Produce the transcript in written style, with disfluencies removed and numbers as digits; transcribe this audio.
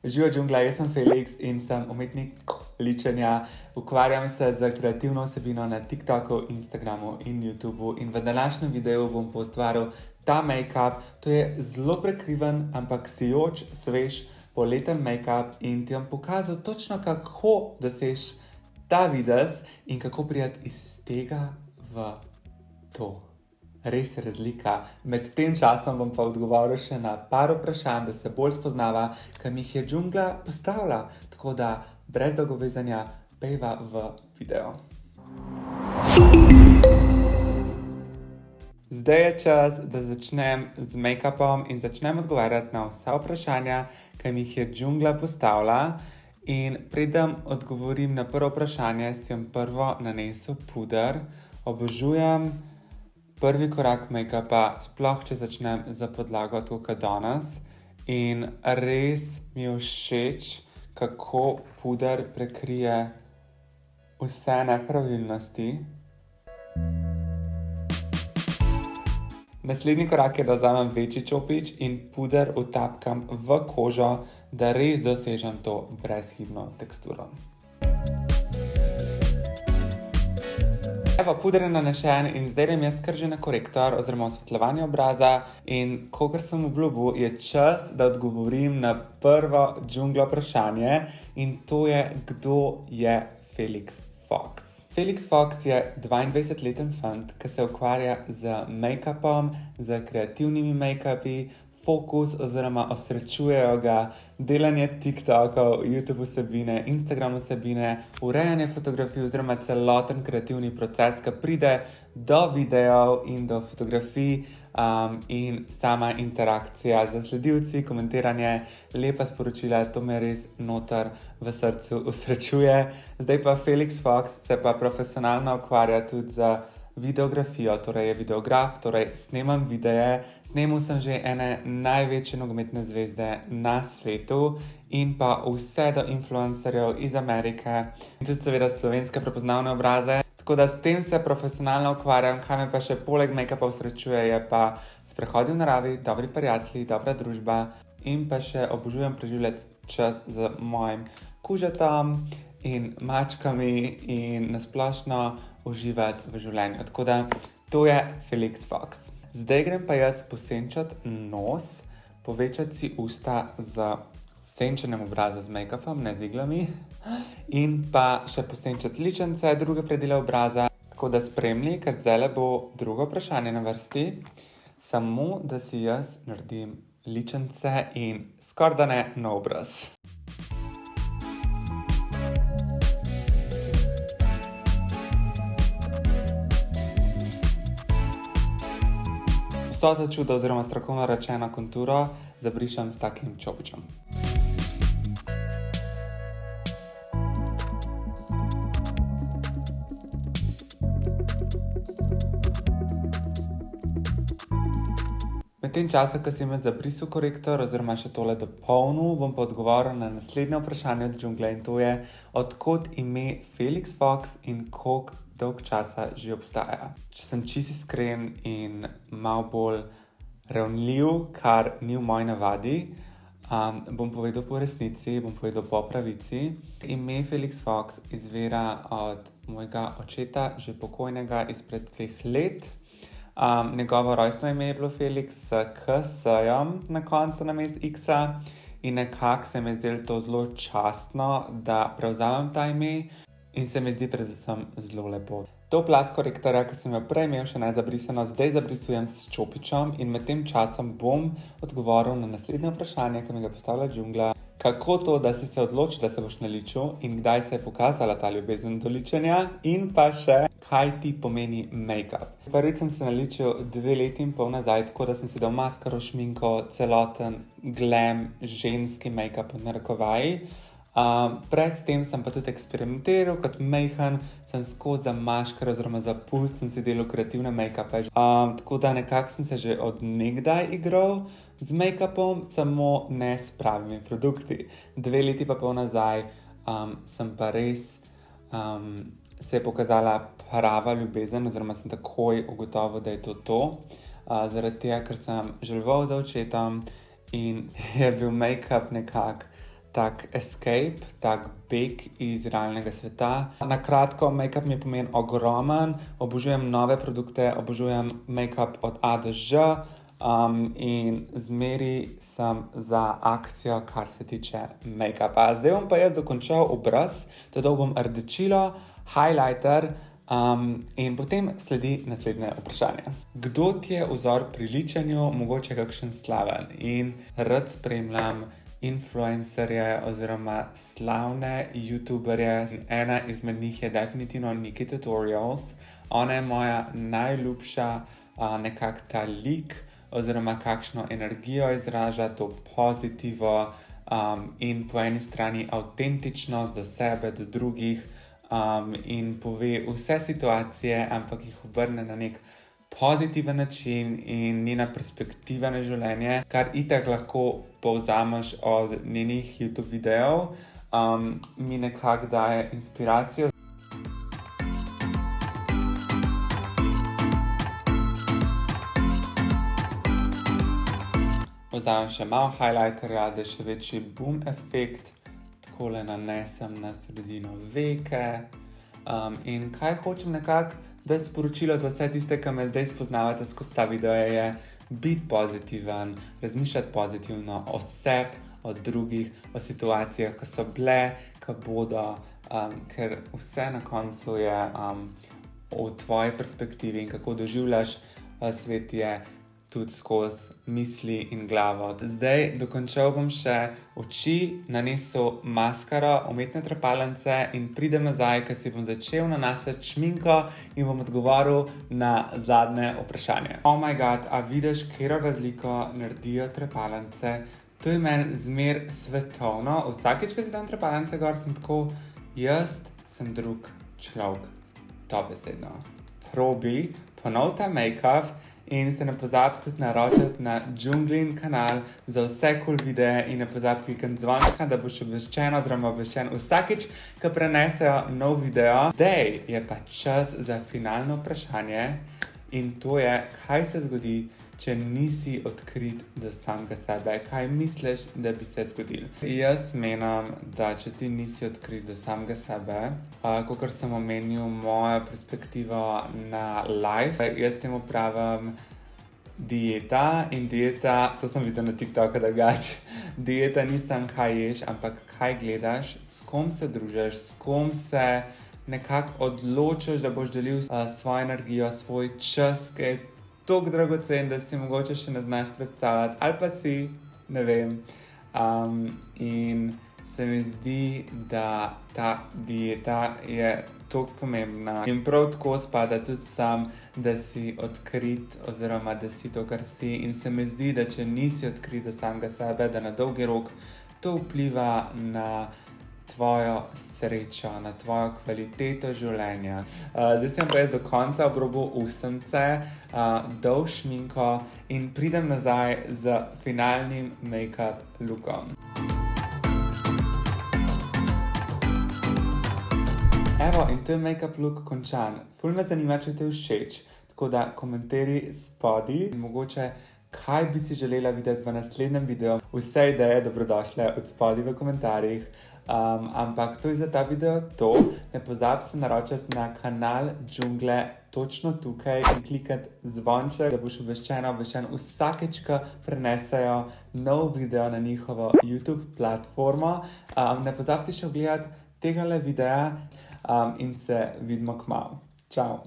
Živijo džungla, jaz sem Felix in sem umetnik ličenja. Ukvarjam se z kreativno vsebino na TikToku, Instagramu in YouTubu in v današnjem videu bom poustvaril ta make-up. To je zelo prekriven, ampak sijoč, svež, poleten make-up in ti bom pokazal točno, kako dosež ta videz in kako priti iz tega v to. Res je razlika. Med tem časom bom pa odgovoril še na par vprašanj, da se bolj spoznava, kam jih je džungla postavila. Tako da, brez dolgovezanja, pejva v video. Zdaj je čas, da začnem z make-upom in začnem odgovarjati na vsa vprašanja, kam jih je džungla postavila. In preden odgovorim na prvo vprašanje, si bom prvo nanesel puder. Obožujem prvi korak make-upa, sploh če začnem za podlago tako kot danes. In res mi je všeč, kako puder prekrije vse nepravilnosti. Naslednji korak je, da vzamem večji čopič in puder vtapkam v kožo, da res dosežem to brezhibno teksturo. Evo, puder je nanešen in zdaj grem jaz kar že na korektor oziroma osvetljevanje obraza in kakor sem obljubil, je čas, da odgovorim na prvo džunglo vprašanje in to je, kdo je Felix Fox. Felix Fox je 22-leten fant, ki se ukvarja z make-upom, z kreativnimi make-upi, fokus oziroma osrečujejo ga delanje TikTokov, YouTube vsebine, Instagram vsebine, urejanje fotografij oziroma celoten kreativni proces, ki pride do videov in do fotografij in sama interakcija z sledilci, komentiranje, lepa sporočila, to me res noter v srcu osrečuje. Zdaj pa Felix Fox se pa profesionalno ukvarja tudi z videografijo, torej je videograf, torej snemam videe. Snemal sem že ene največje nogometne zvezde na svetu in pa vse do influencerjev iz Amerike in tudi seveda slovenske prepoznavne obraze. Tako da s tem se profesionalno ukvarjam, kaj me pa še poleg make-upa osrečuje, je pa sprehodi v naravi, dobri prijatelji, dobra družba in pa še obožujem preživljati čas z mojim kužetom in mačkami in nasplošno uživati v življenju. Tako da, to je Felix Fox. Zdaj grem pa jaz posenčati nos, povečati si usta z senčenjem obraza z make-upom, ne z iglami, in pa še posenčati ličence, druge predele obraza. Tako da spremlji, ker zdaj bo drugo vprašanje na vrsti. Samo, da si jaz naredim ličence in skoraj da ne na obraz. Vso to čudo oziroma strokovno rečeno konturo zabrišem s takim čopičem. Med tem času, ko si me zabrisal korektor oziroma še tole dopolnil, bom pa odgovoril na naslednje vprašanje od džungle in to je, odkot ime Felix Fox in koliko dolg časa že obstaja. Če sem čisto iskren in malo bolj ravnljiv, kar ni v moji navadi, bom povedal po resnici, bom povedal po pravici. Ime Felix Fox izvira od mojega očeta, že pokojnega izpred 2 let. Njegovo rojstno ime je bilo Felix s K-S-jem na koncu namesto X-a in nekako se mi je zdelo to zelo častno, da prevzamem ta ime in se mi zdi predvsem zelo lepo. To plast korektorja, ki sem jo prej imel še nezabrisano, zdaj zabrisujem s čopičem in med tem časom bom odgovoril na naslednje vprašanje, ki mi ga postavlja džungla. Kako to, da si se odločil, da se boš naličil in kdaj se je pokazala ta ljubezen do ličenja in pa še, kaj ti pomeni make-up. Prvič sem se naličil 2 leti in pol nazaj, tako da sem si dal maskaro, šminko, celoten glam, ženski make-up v narekovaji. Predtem sem pa tudi eksperimentiral, kot majhen sem skozi za maškaro oziroma za pust sem si delal kreativne make-upe. Tako da nekako sem se že od nekdaj igral z make-upom, samo ne s pravimi produkti. 2 leti pa pol nazaj sem pa res se je pokazala prava ljubezen oziroma sem takoj ugotovil, da je to. Zaradi tega, ker sem želval za očetom in je bil make-up nekako tak escape, tak beg iz realnega sveta. Na kratko, make-up mi pomeni ogromen, obožujem nove produkte, obožujem make-up od A do Ž. In zmeri sem za akcijo, kar se tiče make-upa. Zdaj bom pa jaz dokončal obraz, dodal bom rdečilo, highlighter in potem sledi naslednje vprašanje. Kdo ti je vzor pri ličenju, mogoče kakšen slaven? In rad spremljam influencerje oziroma slavne youtuberje. Ena izmed njih je definitivno Nikki Tutorials. Ona je moja najljubša nekak ta lik, oziroma kakšno energijo izraža, to pozitivo in po eni strani avtentičnost do sebe, do drugih in pove vse situacije, ampak jih obrne na nek pozitiven način in njena perspektiva na življenje, kar itak lahko povzameš od njenih YouTube videov, mi nekako daje inspiracijo. Vzamem še malo highlighterja, da je še večji boom efekt. Takole nanesem na sredino veke. In kaj hočem nekako dati sporočilo za vse tiste, ki me zdaj spoznavate skozi ta video, je biti pozitiven, razmišljati pozitivno o sebi, o drugih, o situacijah, ki so bile, ki bodo, ker vse na koncu je v tvoji perspektivi in kako doživljaš svet je tudi skozi misli in glavo. Zdaj dokončal bom še oči, nanesel maskaro, umetne trepalnice in pridem nazaj, ker si bom začel nanašati šminko in bom odgovoril na zadnje vprašanje. Oh my god, a vidiš, katero razliko naredijo trepalnice? To je meni zmer svetovno. Vsakič, ko si dam trepalnice gor, sem tako, jaz sem drug človek. Dobesedno. Probi, ponov ta make-up in se ne pozabi tudi naročiti na Džunglin kanal za vse cool videe in ne pozabi klikniti zvončka, da boš obveščen vsakič, ko prenesejo nov video. Zdaj je pa čas za finalno vprašanje in to je, kaj se zgodi, če nisi odkrit do samega sebe. Kaj misliš, da bi se zgodilo? Jaz menim, da če ti nisi odkrit do samega sebe, kakor sem omenil mojo perspektivo na life, jaz temu pravim dieta in dieta, to sem videl na TikToku drugače. Dieta ni samo kaj ješ, ampak kaj gledaš, s kom se družiš, s kom se nekako odločiš, da boš delil svojo energijo, svoj čas, ki je toliko dragocen, da si mogoče še ne znaš predstavljati, ali pa si, ne vem. In se mi zdi, da ta dieta je toliko pomembna. In prav tako spada tudi sam, da si odkrit oziroma da si to, kar si. In se mi zdi, da če nisi odkrit do samega sebe, da na dolgi rok to vpliva na tvojo srečo, na tvojo kvaliteto življenja. Zdaj sem pa jaz do konca obrobil ustnice, dol šminko in pridem nazaj z finalnim make-up lookom. Evo, in to je make-up look končan. Ful me zanima, če te všeč, tako da komentiraj spodaj in mogoče kaj bi si želela videti v naslednjem videu. Vse ideje dobrodošle od spodaj v komentarjih. Ampak to je za ta video to. Ne pozabi se naročiti na kanal Džungle točno tukaj in klikati zvonček, da boš obveščen vsakeč, ko prenesejo nov video na njihovo YouTube platformo. Ne pozabi si še ogledati tegale videa in se vidimo kmalu. Čau!